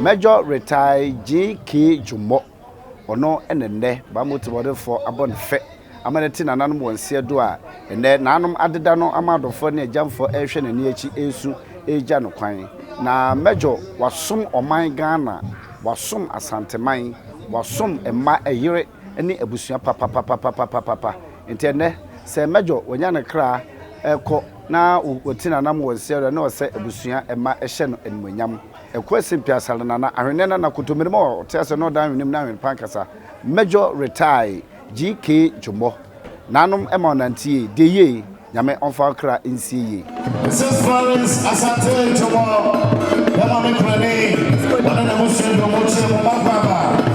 Major retired G.K. Dwomoh ono enene ba motivate for abon fe amaneti nanom wonse do a ene nanom adeda no amadofo ne jamfo ehwe ne ne echi esu eja no kwan na Major wasom oman Ghana wasom asanteman wasom emma eyire ene abusua papa intene se Major wonya ne kra eko na wotina nam wonse do na wose abusua emma ehye no enmonyam ekwesi piasale na ahwene na kotomirimo tiase no dan wenim na wen pankasa Major retire G.K. Dwomoh nanom emonantie de ye nyame onfa kra nsie This is Florence Asante Dwomoh yamame krani wana musu Dwomoh'S mababa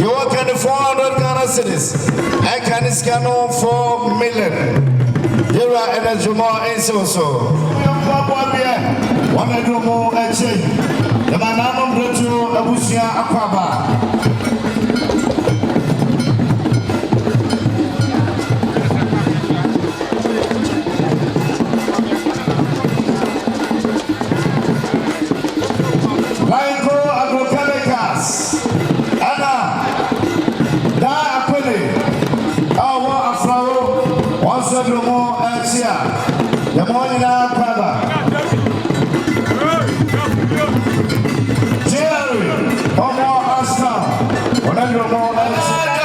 You work in the 400 Ghana cities. I can scan on 4 million. You are in a Dwomoh'S also. One Dwomoh'S. The man I'm going to Abusia Appiah. Dwomoh'S here. The morning Appiah. Jerry, Omo Asta. One Dwomoh'S. Appiah.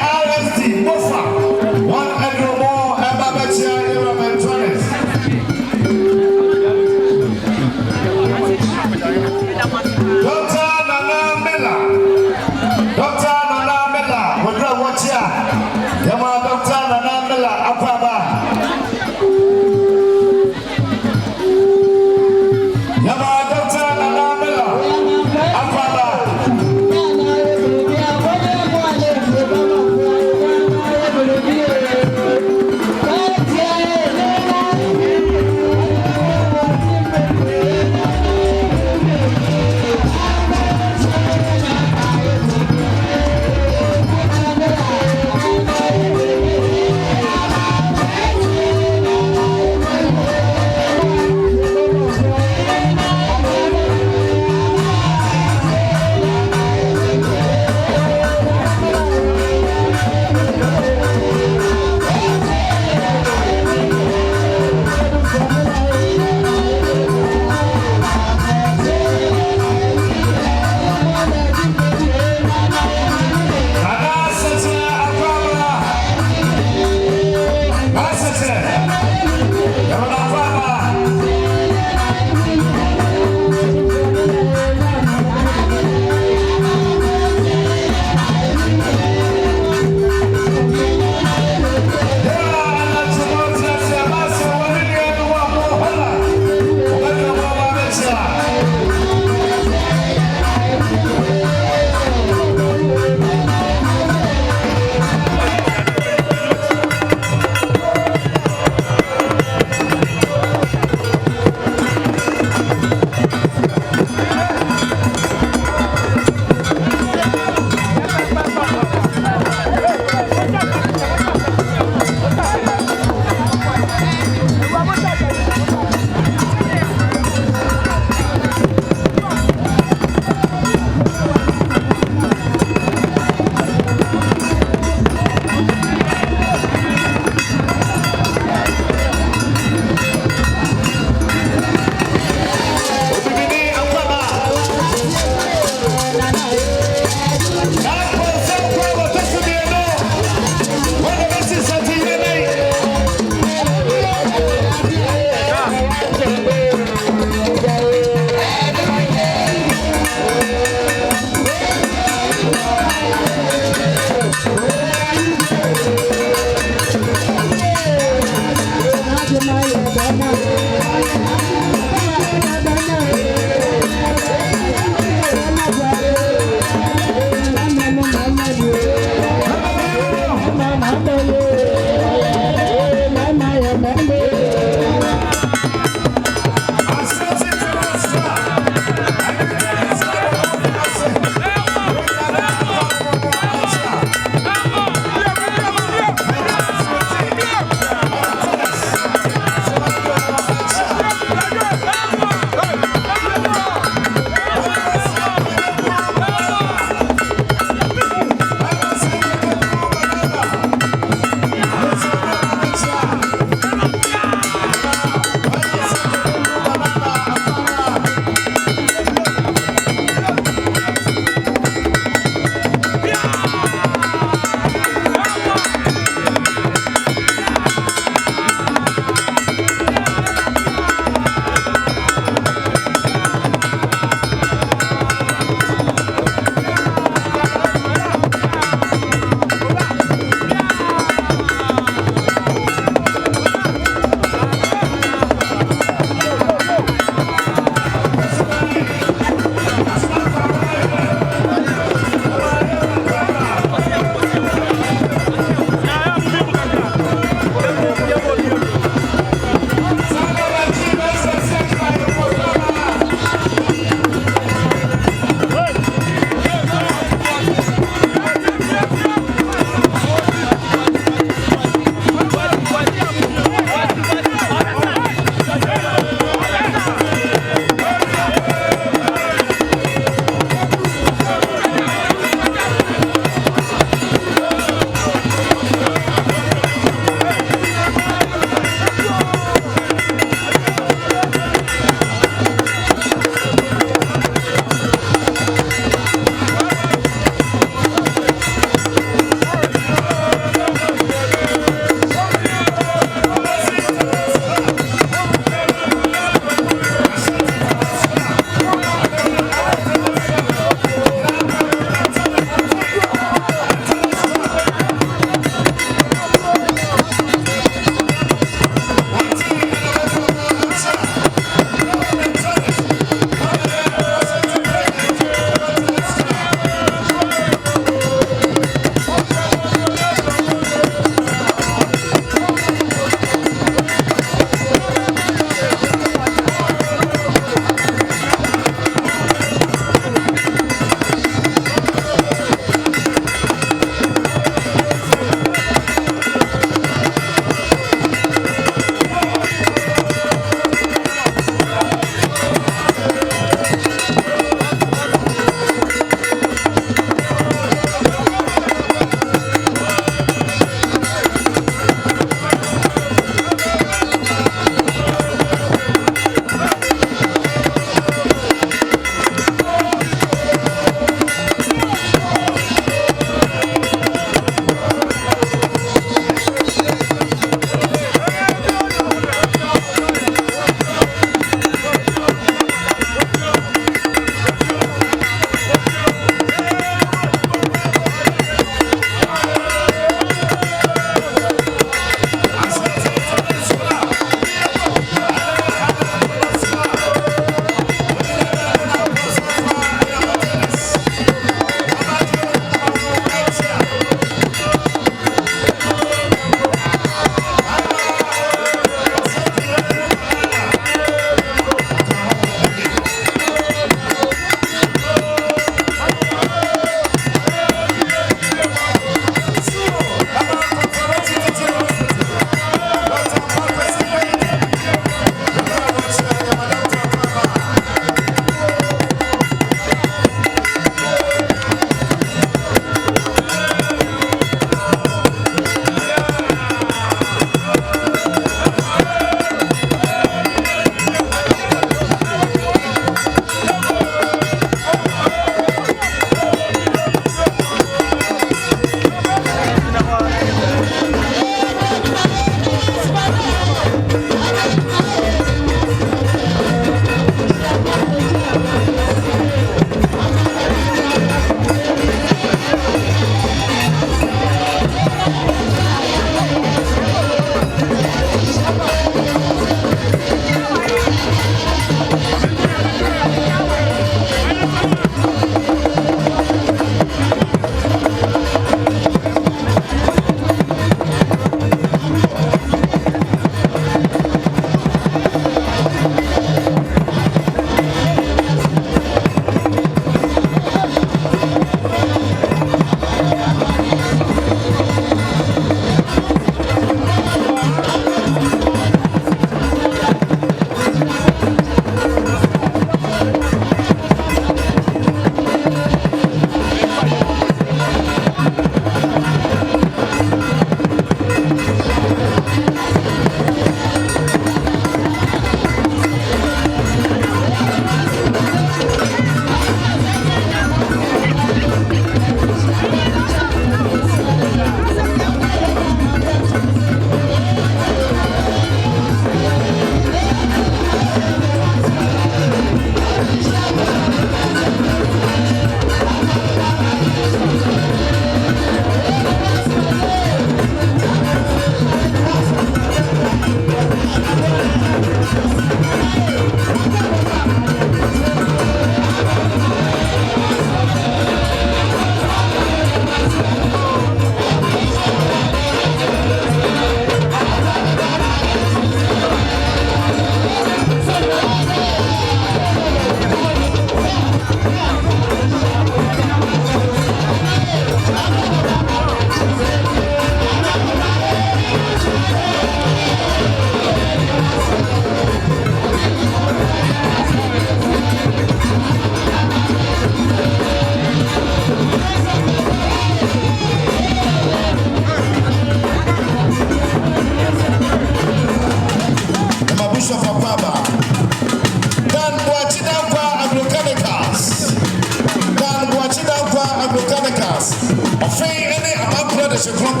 the Shukron,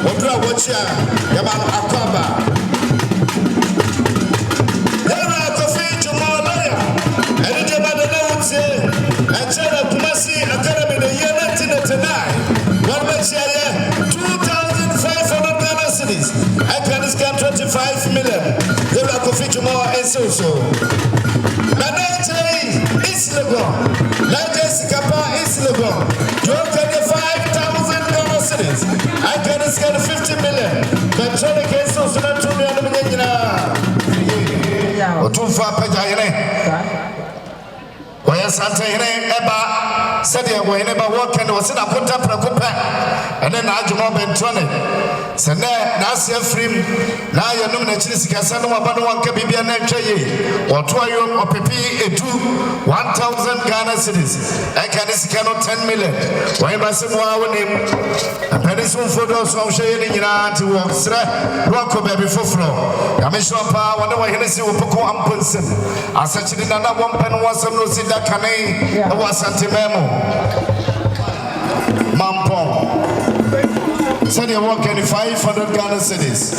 or draw watch Yaman Akaba. There are coffee tomorrow, and it's about the notes here, and China Kumasi Academy the year 1999. One much here, 2,500 Ghana cities. I can scan 25 million. There are coffee tomorrow and so. Islegon, Jessica Islegon, you can 5,000 Ghana cities. I can scan 50 million. But Johnny Case also not 2 million. Or 2 far Pajayane. Where Santa Eba said, "We're never walking or sit up on top of a and then Ajuma Bentone. Send Nasia Frim, now you're nominated Casano about 1 Cabibian or 2 or PP 1,000 Ghana cities. I can cannot 10 million. Why must I name? And Penison for those who are sharing in our to walk rock baby for flow. Commission power, whatever Hennessy will put on Punson. As such, in another 1 pen was a no sit that can was Santimemo. Mampong. Said you're walking 500 Ghana cities.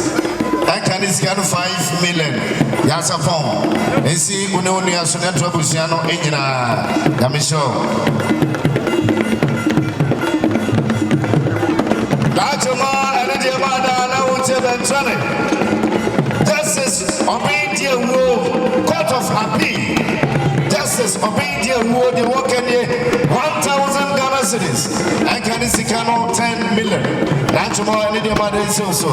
I can scan 5 million. Nyansapo. And see, Unonia Soneto Busiano Engina. Yamisho. Lajama and Jamada, Lauche Justice Obedient Rule, Court of Appiah. Justice Obedient Rule, the working 1,000 Ghana cities. I can scan 10 million. Lajama and Jamada is also.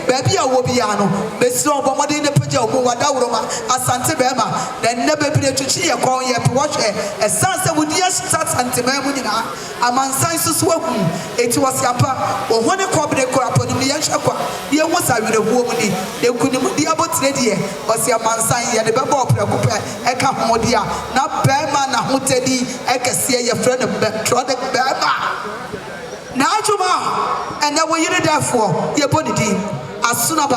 baby a wobiano, Besson, Bomadi in the Pajo, Wadawroma, Asante Bema, then never be to cheer a call yet to watch a sunset with yes, that's Antimamina, a man signs to swim. It was Yapa, or when a corporate crop on the Yanshapa, there was I with a woman, they couldn't be about lady, but the man sign the Babo, Eka Modia, not Bema, Nahutedi, Eka see your friend of Trodic Bema. Najuma, and now we are there for your body. As soon as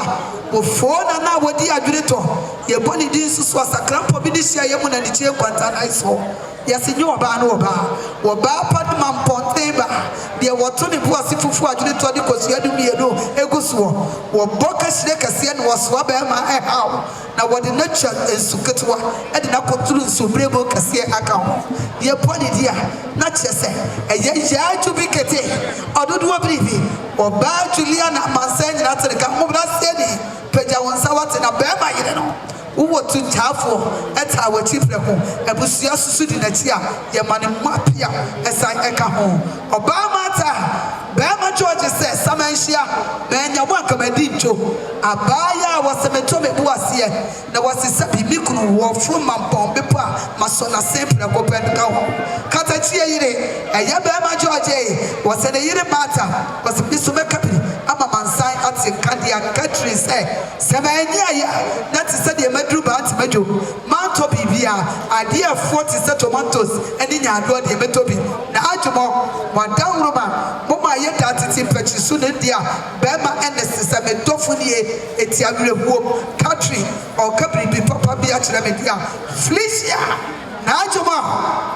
before now, what the adjutor, your body was a cramp of this year, and the chair, but I saw yɛse nye ɔbaa no ɔbaa padma mpɔnten ba deɛ wɔto ne boase fufu adwene tɔ de kosua du mienu egu soɔ wɔbɔ kahyire kɛseɛ no wɔsoa bɛrima ɛhaw na wɔde natwa nsu ketewa ɛde na kɔturu nsu brebo kɛseɛ aka ho deɛ bɔ ne dia na kyerɛ sɛ ɛyɛ yaadwo bi kete ɔdodoɔ biribi ɔbaa Juliana amansa nyina tere ka mmobra seɛ ni pagya wo nsa wate na bɛrima yere no wowɔ tuntaafo ɛta wɔkyi prɛko abusua susu di n'akyi a yɛma ne mma Appiah ɛsan ɛka ho ɔbaa mata bɛrima George sɛ samanhyia bɛnya wo akamadi ntwo abaaya a wɔsɛmɛtɔ me bu aseɛ na wɔsesa bibi kunu wɔ furu mampɔn bepo a masɔ na se prɛko pɛnka ho katakyie yire ɛyɛ bɛrima George wɔsɛ ne yire mata wɔsɛ bi so mɛka bi ama mansan ate kadia Catherine sɛ bɛnya ayɛ na te sɛ deɛ maduru ba ate madwo manto bibia adeɛ afuo te sɛ tomatoes ɛne nyaadoɔ deɛ mɛtɔ bi na adwumɔ wadan roma moma yɛ da tete mpakyi so ne deɛ bɛrima ɛne sɛ medɔfo nie eti awerɛhuo Catherine ɔka biribi papa bi akyerɛ me deɛ Felicia na adwuma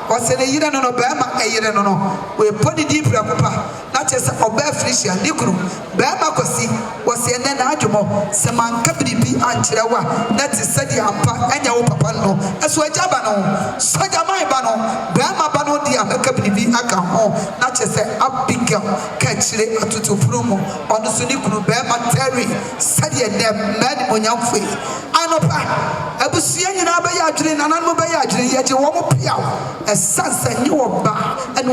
wɔsɛ ne yere no bɛrima ɛyere no wɔepɔ ne di prɛko pa na kyerɛ sɛ ɔbaa Felicia ne kunu bɛrima kɔsi wɔsɛ ɛnɛ na adwuma sɛ manka biribi ankyerɛ wo a na te sɛ deɛ ampa ɛnyɛ wo papa no ɛso agya ba no sɔgyaman ba no bɛrima ba no di a mɛka biribi aka ho na kyerɛ sɛ Abigail ka kyerɛ atotopuro mu ɔno so ne kunu bɛrima Terry sɛdeɛ nɛ mɛne monyamfo yi anɔpa abusua nyinaa bɛyɛ adwene nananom bɛyɛ adwene yɛgye wɔn Appiah ɛsan sɛ nye ɔbaa ɛne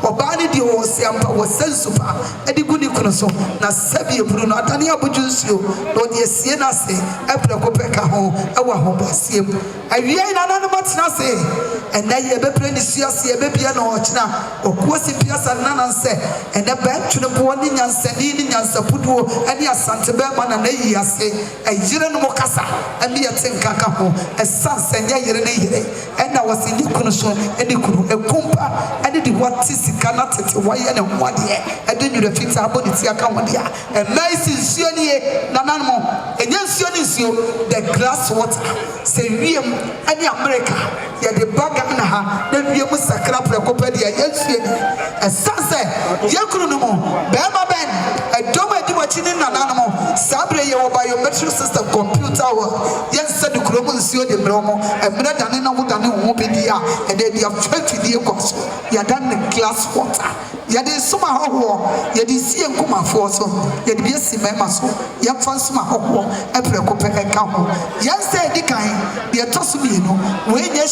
ɔbaa ne deɛ wɔ se ampa wɔ sɛ nsupa ɛde gu ne kunu so na sɛbi eburu no adane abodwo nsuo na ɔde asie no ase ɛprɛko pɛ ka ho ɛwɔ ahobaseɛ mu awie nananom atena ase ɛnɛ yɛbɛpere ne sua se yɛbɛbia na ɔkyena ɔkuo si piasa nana sɛ ɛnɛ bɛntwene boɔ ne nyansani ne nyansapoduo ɛne asante bɛrima na nayi ase ɛyere no mo kasa ɛne yɛte nkaka ho ɛsan sɛ nyɛ yere ne yere ɛna wɔsi ne kunu so ɛne kunu ekumpa ɛne de wɔte sika na tete wɔyɛ ne ho adeɛ ɛde nwura fitaa bɔ ne ti aka ho deɛ ɛmɛn si nsuo nie nananom ɛnyɛ nsuo ne nsuo the glass water sɛ wiem ɛne America yɛde ba Ghana ha na wiem sakra prɛko pɛ deɛ yɛ nsuo nie ɛsan sɛ yɛ kunu no mu bɛrima bɛn ɛdɔm a ɛdi wɔkyi ne nananom saa bere yɛ wɔ biometric system computer wɔ yɛn sɛ de kurom nsuo de mmerɛ mo mmerɛ dane na wo dane ho bɛdi a ɛdɛ de afɛ fidie kɔ so yɛda ne glass water yɛde nsoma ahɔhoɔ yɛde sie nkomafoɔ so yɛde bi asi mmarima so yɛmfa nsoma ahɔhoɔ ɛprɛko pɛ ɛka ho yɛn sɛ ɛdi kan deɛ ɛtɔ so mmienu wei nyɛ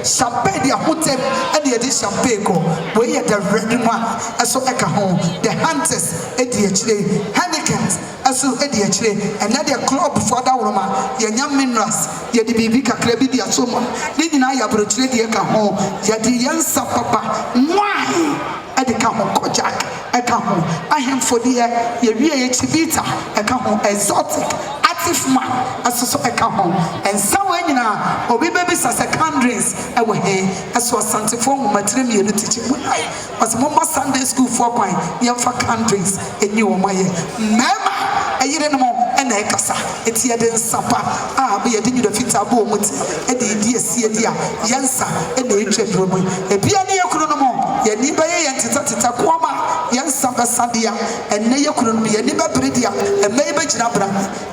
champagne de ahotem ɛne yɛde champagne kɔ wei yɛ the red one ɛso ɛka ho the hunters ɛdi akyire Heinekens ɛso ɛdi akyire ɛnɛ deɛ club for adaworoma yɛnya minerals yɛde biribi kakra bi di aso mu ne nyinaa yɛ aburokyire deɛ ɛka ho yɛde yɛn nsa papa wine ɛde ka ho kɔjak ɛka ho ahemfo deɛ yɛwie yɛ chivita ɛka ho exotic active man ɛso so ɛka ho ɛnsa wɔ nyinaa obi bɛbi sa secondaries ɛwɔ he ɛso asantefoɔ nwomatire mmienu tikyi mu ayi ɔsɛ mɔmɔ Sunday school foɔ kwan yɛmfa countries ɛnyi wɔn ayɛ mmarima ɛyere no mo ɛna ɛkasa eti yɛde nsapa a yɛde nyina fitaa bɔ wɔn ti ɛde edi esie di a yɛnsa ɛna etwa duro mu ebia ne yɛ kuro no mo yɛni bɛyɛ yɛn teta kɔma yɛnsa bɛsa di a ɛnɛ yɛ kuro no mo yɛni bɛbere di a ɛmɛ yɛ bɛgyina bra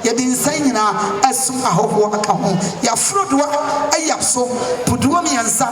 yɛde nsa nyinaa ɛsum ahɔhoɔ aka ho yɛaforo doa ɛyɛ so puduo mmiɛnsa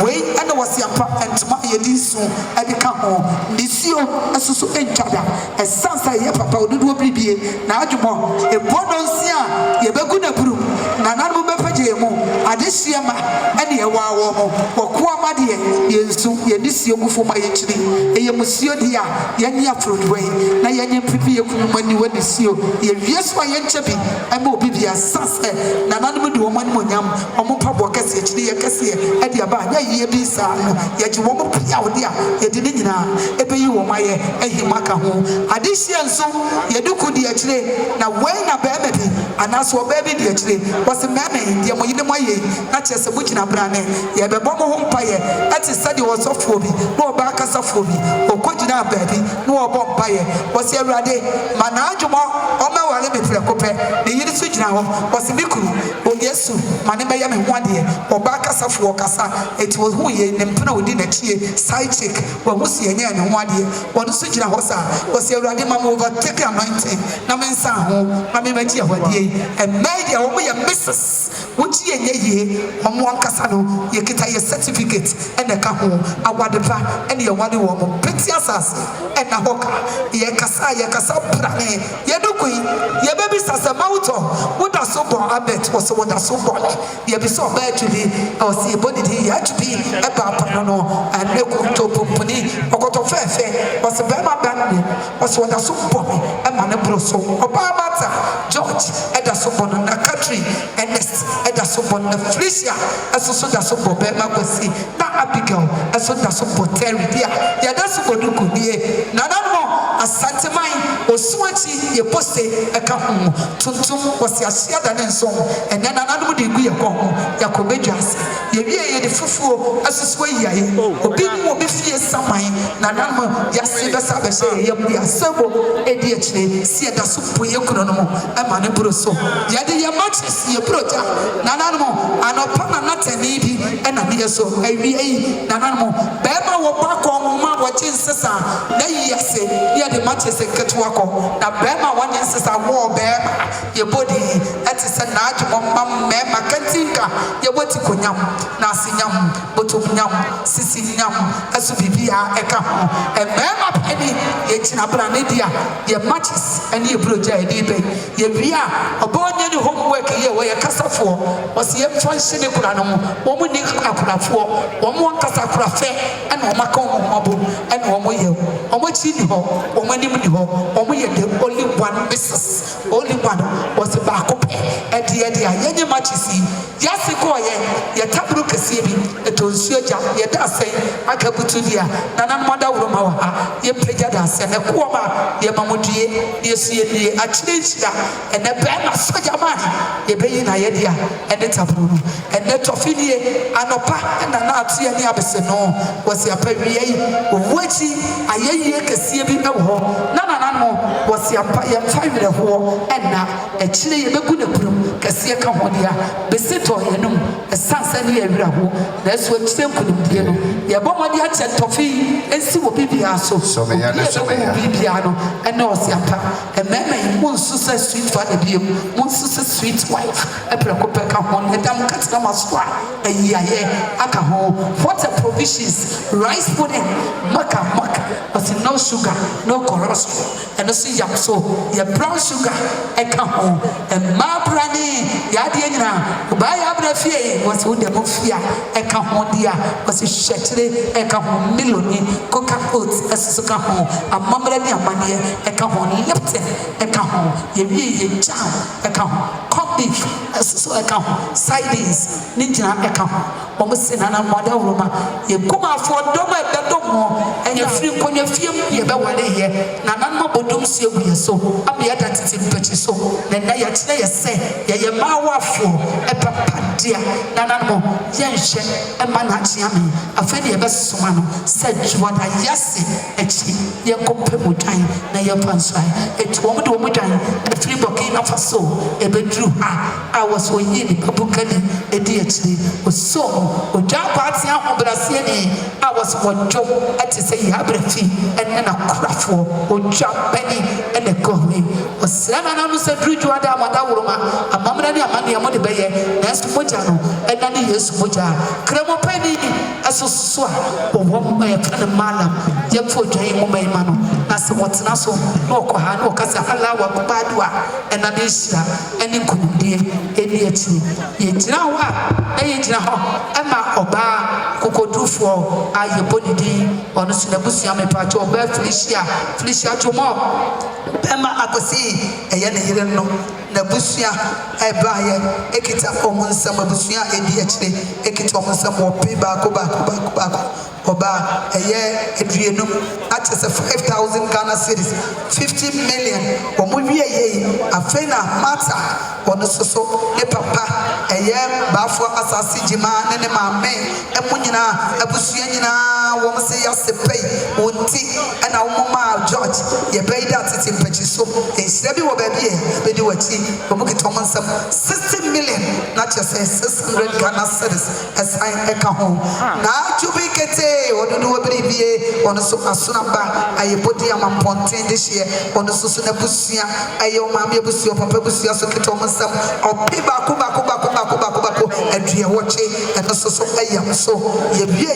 wei ɛna wɔsi apa ntoma yɛde nsu ɛde ka ho nisuo ɛsoso ɛntwada ɛsan sa yɛ papa ododoɔ biribie na adwumɔ ebono nsia yɛbɛgu na buru na nanom bɛpagye mu adehyia ma ɛne ɛwɔ awɔ mo wɔkoa ma deɛ yɛnsu yɛde sie mu fo ma yɛkyiri ɛyɛ musuo deɛ a yɛne aforodoɔ yi na yɛnyɛ pipi yɛkunu mani wɔ ne suo yɛwie so a yɛnkyɛ bi ɛma obi bi asasɛ na nanom de wɔn anim onyam wɔn mpaboɔ kɛseɛ kyiri yɛ kɛseɛ ɛde aba nyɛ yie bi saa no yɛgye wɔn pia wɔde a yɛde ne nyinaa ɛbɛyi wɔn ayɛ ɛhima ka ho adehyia nso yɛde ko deɛ akyire na wɔn na bɛrima bi anaasɛ ɔbaa bi deɛ akyire wɔsɛ mɛmɛ deɛ mo yine mo ayɛ na kyerɛ sɛ mo gyina brane yɛbɛbɔ mo ho mpaeɛ at is study was of phobia, no back as a phobia, or Kojina baby, no bomb buyer, was here ready, Manajuma, or my Wallet Precope, the unit switch now was a Miku, or yes, Manayam 1 year, or back as a Fokasa, it was who ye and Pino did a tea, side chick, or Musi and 1 year, one switch now was here ready, Mamma overtake anointing, Namensa, Mamma, and made your way a missus, which ye, one Casano, ye get a certificate, and a cajon, a wadepa, and your one woman, Petiasas, and a hoka, ye Casa, ye Casa Prane, ye do queen, ye baby as a mountain, what a so born, I bet was what a so born, ye be so bad to be, or see a body, he had to be a papano, and no to Pumpuni, or got a fair, was a Bama Band, was what a so born, and Manabroso, Obama, George, and a so born in the country, and at a so born, Felicia, as so that so born, not Abigail, as so that so born, Terry, yeah, that's what you could be. None a Santa Mine or Swachi, your poste, a cajon, Tuntum was your shadow and song, and then another degree of home, Yacobejas, ye the fufu, as a sway, or being more fierce some mine, Nanama, Yassi, Sabe, we are several ADHD, see the super economo, and Manabroso, Yadi Yamaches, your brother, Nanamo, and upon a not an ED, and a near so, ABA, Nanamo, Bema will back on Mama, watching Sessa, yes, yeah, the matches a Ketwako, now Bema one yes, a war bear, your body, that is a large mamma, Macantinka, your body kunyam, Nasinyam, Botunyam, Siciliam, Asubibia, Eka, and Mama Penny, Yetinabranidia, your matches, and your brother, your Via, a born any homework here where your casa for was the function of Kurano, woman Akura for, one casa crafe, and Omako Mabu, and Omoyo, Omochino, Omanimo, Omoya, the only one business, only one was the backup at the idea, Yenny Machisi, Yasikoye, Yatabru Kasibi, a Tonsuja, Yadase, Akabutudia, Nana Mada Roma, Yepejadas, and a Kuama, Yamamudi, Yesi, Achija, and a Bama Sojamani, Yebeina Yedia, and the Tabru, and the Tofinie, Anopa, and Anati and Yabeseno was your Pavia, Wachi, Aye Kasibi, Nana was your family war, and now a Chile, a good Kasia Camodia, Besito, a Sansan Yabu, that's what Sam could do. Yabomadia and Toffee, and see what Bibiaso, so many Bibiano, and Nosiapa, and Mamma, Monsusa sweet father, Monsusa sweet wife, a Precopeca one, a damn Catamaskwa, a Yaye, Akaho, what a provisions, rice pudding, Maka, but no sugar, no corrosco, and no see Yapso, your brown sugar, a cajon, and Ma Brani, Yadiana, by Abrafie, was who the Mufia, a cajon, was a shetty, a cajon, Miloni, coca oats, a sucajon, a mamma mania, a cajon, Lipton, a cajon, ye jam, a cajon, cock beef, a cajon, sardines, Ninja, a cajon, almost in an mother Roma, you come out for Doma, Bedomo, and your free when you feel you better one here, Nana Bodum see we so, I'll be at it in purchase so, then I say, Yaya Mawa for a papa dear, Nanamo, Yanshe, and Manachiami, a friendly best man, said what I yassi, Echi, Yakope time, Nayapansai, a woman time, a free booking of a soul, a bedroom, I was so in Papukani, a deity, was so, or Japatia or Brasiani, I was one job at to say Yabrati, and then a craft or jump penny, and a gourmet, or seven hours of Bridgewater, Madama, a Mamma, Mania Monibay, that's Mojano, and then yes, Moja, Cremo penny, as a swap, or one by a kind of malam, Yamfo Jay Momaimano, Nasa what's Naso, no Kohano, Casahala, Padua, and Anisha, and in Kundi, Eliati, Yetinawa, Emma Oba, Cocodu for Ayabodi, on Sinabusiame Pato, Felicia Tomo, Emma Akosi, a Yanno, Nabusia, Appiah, Ekita, Omonsa, Mabusia, ADHD, Ekita, Omonsa, Piba, Kuba, oba eye eduenum at 5,000 Ghana cedis 50 million omo wie ye afena mata ono soso e papa eye bafo asase jima ne maame emunyina abusua nyina wo se yasepei wonti na wo ma George ye beida tete mpachi so ensira bi wo ba bi e be di wati omo kitom nsam 60 million na chese 600 Ghana cedis assign eka ho na chubi kete odudu obiri bie ono so asuna ba aye bodi amamponten de hye ono so so na busua aye o maame busua papa busua so kitom nsam opi ba ko adue woche eno so so ayam so ye bie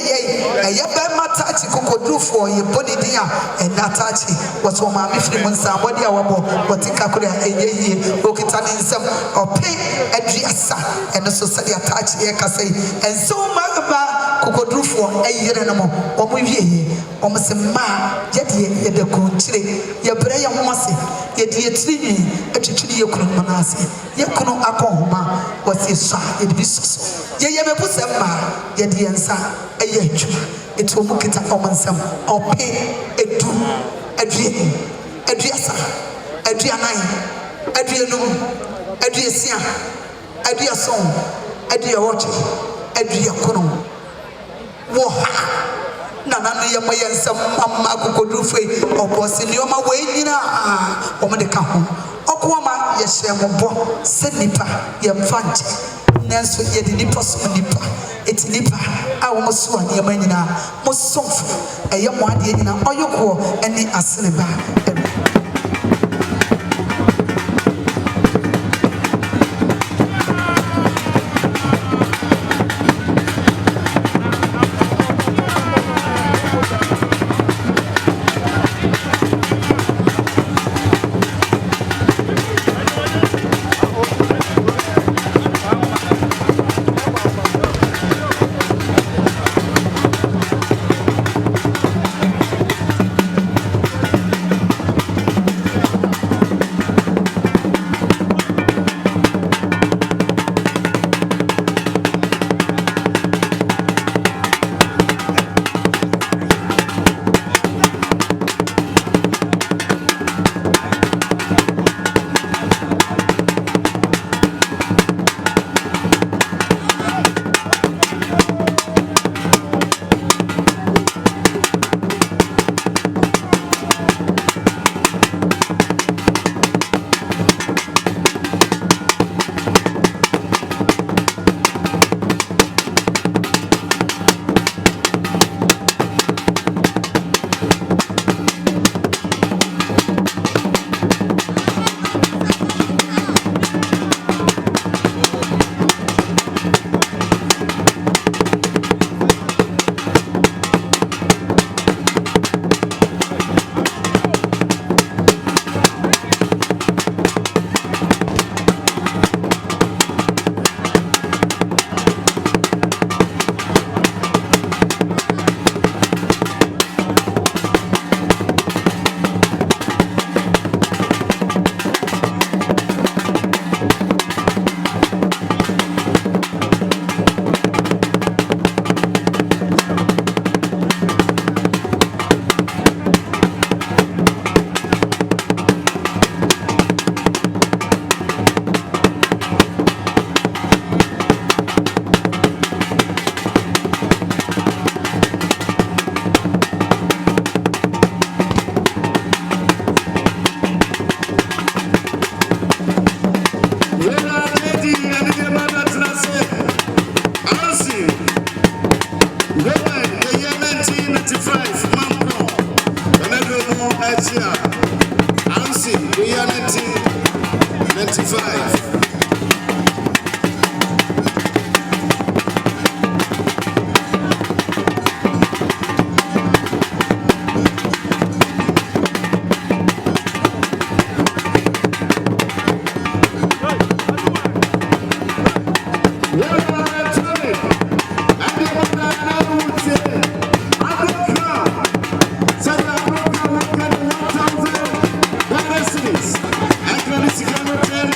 ye be matachi kokodufo ye bodi dia enatachi waso maame firi monsa bodi a wabo botika kure eyeye okita ne nsam opi aduasa eno so sadi atachi ye kasai enso magba kokodufo ayire no mo omo wieye omo se ma ye de kunchire ye bre ye homase ye die tiri atwitwiri ye kunu manase ye kunu akonhoma wasi so ye bi so ye bebusa ma ye die nsa eye atwa eto mu kita omansam ope edu aduasa aduanan aduanum aduasia aduason aduawoche aduakono wo ha na ye mayansam amma kokodufei obosi ne oma we nyina omo de ka ho okoma ye hyembo se nipa ye mfanche nanso ye de nipa so nipa eti nipa a wo so ane ma nyina mo somfo eye mo ade nyina oyoko ene asene ba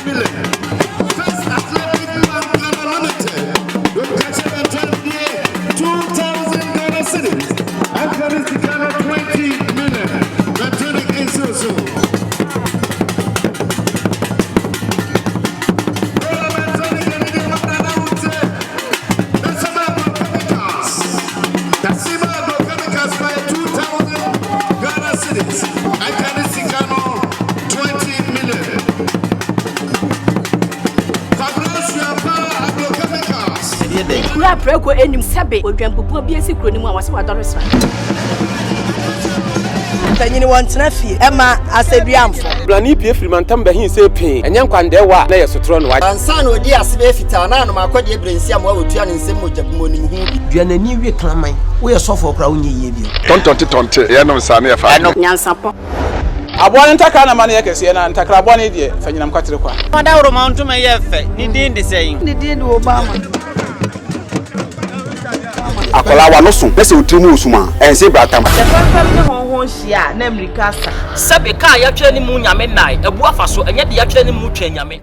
Million. freko enim sebe odwampopo bi esi kroni mu a wase wadore sra Tanyini wantena fie ema aseduamfo blani pie frimantam bahin se pin enye nkwandewa na yesotro no wa ansa na odi asebe fita na no makode ebrensi am wa otua ne nsem mojabumo ni hu duanani wie klaman wo ye sofo kra wonye yie bio tontonte ye no nsa na ye fa nyansapo abone ntakra na mane yakese na ntakra abone die fanyinam kwatere kwa Madawro mountuma ye fe ni din de sayin ni din Obama akola wa no so pese otrimu osuma ense bratam ne honhon hia na America sa sebe ka ya twa ni mu nyame nai ebu afa so enye de ya twa ni mu twa nyame